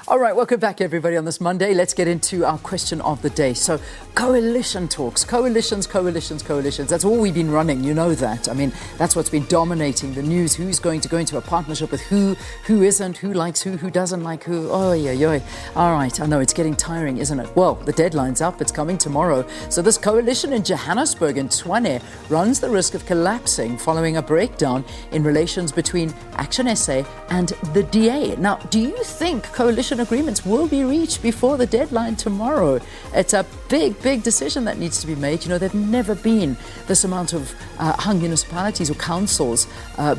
All right, welcome back, everybody, on this Monday. Let's get into our question of the day. So, coalition talks, coalitions. That's all we've been running. You know that. I mean, that's what's been dominating the news. Who's going to go into a partnership with who isn't, who likes who doesn't like who. Oh, yeah. All right, I know it's getting tiring, isn't it? Well, the deadline's up. It's coming tomorrow. So this coalition in Johannesburg and Tshwane runs the risk of collapsing following a breakdown in relations between Action SA and the DA. Now, do you think coalition agreements will be reached before the deadline tomorrow? It's a big decision that needs to be made. You know, there've never been this amount of hung municipalities or councils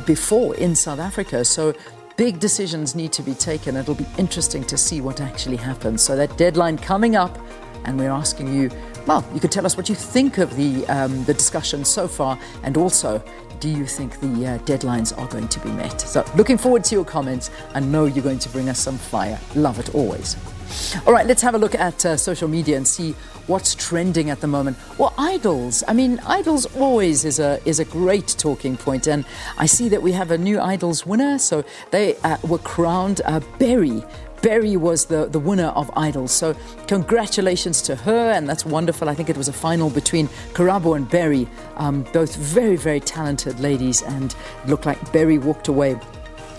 before in South Africa. So big decisions need to be taken. It'll be interesting to see what actually happens. So that deadline coming up, and we're asking you, well, you could tell us what you think of the discussion so far, and also, do you think the deadlines are going to be met? So looking forward to your comments. I know you're going to bring us some fire. Love it always. All right, let's have a look at social media and see what's trending at the moment. Well, idols. I mean, idols always is a great talking point. And I see that we have a new idols winner. So they were crowned Berry. Berry was the winner of Idols. So congratulations to her, and that's wonderful. I think it was a final between Karabo and Berry, both very talented ladies, and it looked like Berry walked away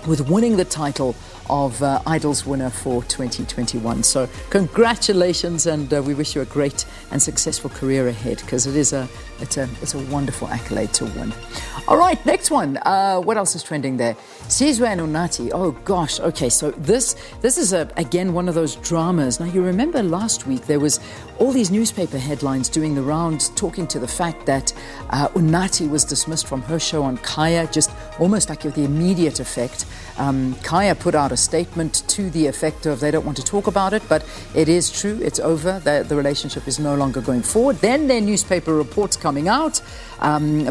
with winning the title of Idols winner for 2021. So congratulations, and we wish you a great and successful career ahead, because it's a wonderful accolade to win. All right, next one. What else is trending there? Sizwe and Unathi. Oh gosh. Okay, so this is again one of those dramas. Now, you remember last week there was all these newspaper headlines doing the rounds, talking to the fact that Unathi was dismissed from her show on Kaya, just almost like with the immediate effect. Kaya put out a statement to the effect of they don't want to talk about it, but it is true, it's over, the relationship is no longer going forward. Then their newspaper reports coming out,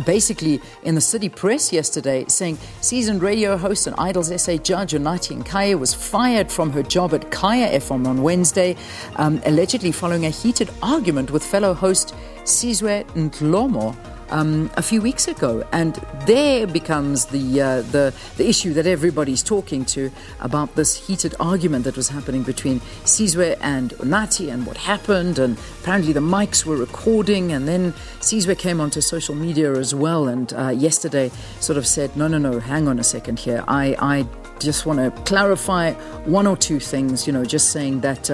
basically in the city press yesterday, saying seasoned radio host and Idols SA judge Unathi Nkaya was fired from her job at Kaya FM on Wednesday, allegedly following a heated argument with fellow host Sizwe Ndlomo a few weeks ago. And there becomes the issue that everybody's talking to about this heated argument that was happening between Sizwe and Unathi and what happened. And apparently the mics were recording, and then Sizwe came onto social media as well, and yesterday sort of said, no, hang on a second here. I just want to clarify one or two things, just saying that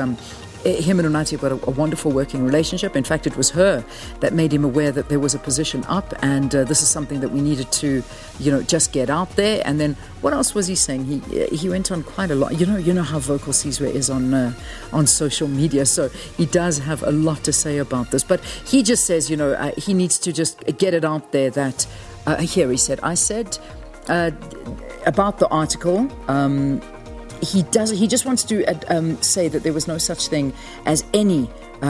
him and Unathi have got a wonderful working relationship. In fact, it was her that made him aware that there was a position up, and this is something that we needed to, just get out there. And then what else was he saying? He went on quite a lot. You know how vocal Sizwe is on social media, so he does have a lot to say about this. But he just says, he needs to just get it out there that here he said, I said about the article. He just wants to say that there was no such thing as any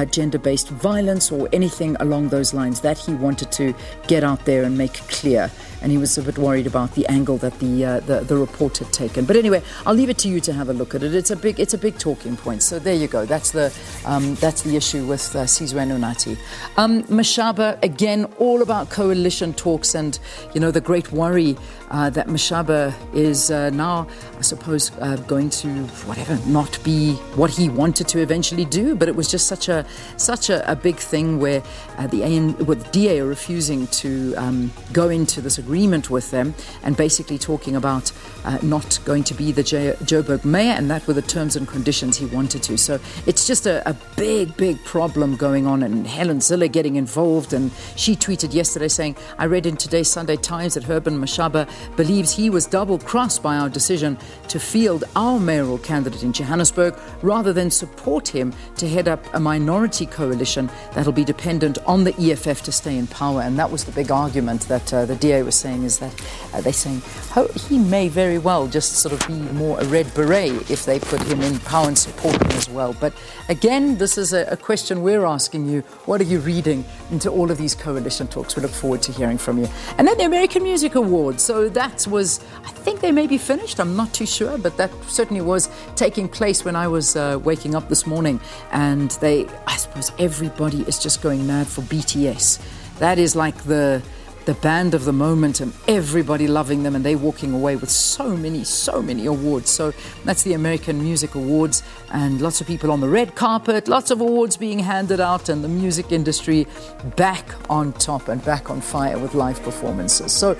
gender-based violence or anything along those lines. That he wanted to get out there and make clear. And he was a bit worried about the angle that the report had taken. But anyway, I'll leave it to you to have a look at it. It's a big talking point. So there you go. That's the issue with Sizwe and Unathi. Mashaba, again, all about coalition talks, and the great worry that Mashaba is now, I suppose, going to not be what he wanted to eventually do. But it was just such a big thing where the DA are refusing to go into this agreement with them, and basically talking about not going to be the Joburg mayor, and that were the terms and conditions he wanted to. So it's just a big problem going on, and Helen Zille getting involved. And she tweeted yesterday saying, I read in today's Sunday Times that Herman Mashaba believes he was double-crossed by our decision to field our mayoral candidate in Johannesburg rather than support him to head up a minority coalition that'll be dependent on the EFF to stay in power. And that was the big argument that the DA was saying, is that they're saying he may very well just sort of be more a red beret if they put him in power and support him as well. But again, this is a question we're asking you. What are you reading into all of these coalition talks? We look forward to hearing from you. And then the American Music Awards. So that was, I think they may be finished. I'm not too sure, but that certainly was taking place when I was waking up this morning. And I suppose everybody is just going mad for BTS. That is like the the band of the moment and everybody loving them, and they're walking away with so many awards. So that's the American Music Awards, and lots of people on the red carpet, lots of awards being handed out, and the music industry back on top and back on fire with live performances. So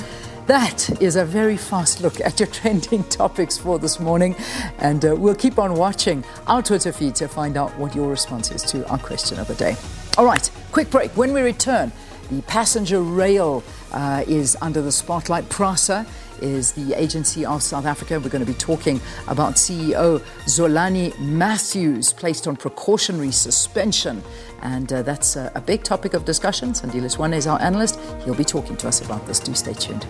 that is a very fast look at your trending topics for this morning, and we'll keep on watching our Twitter feed to find out what your response is to our question of the day. All right, quick break. When we return, the passenger rail is under the spotlight. Prasa is the agency of South Africa. We're going to be talking about CEO Zolani Matthews placed on precautionary suspension. And that's a big topic of discussion. Sandilis Wane is our analyst. He'll be talking to us about this. Do stay tuned.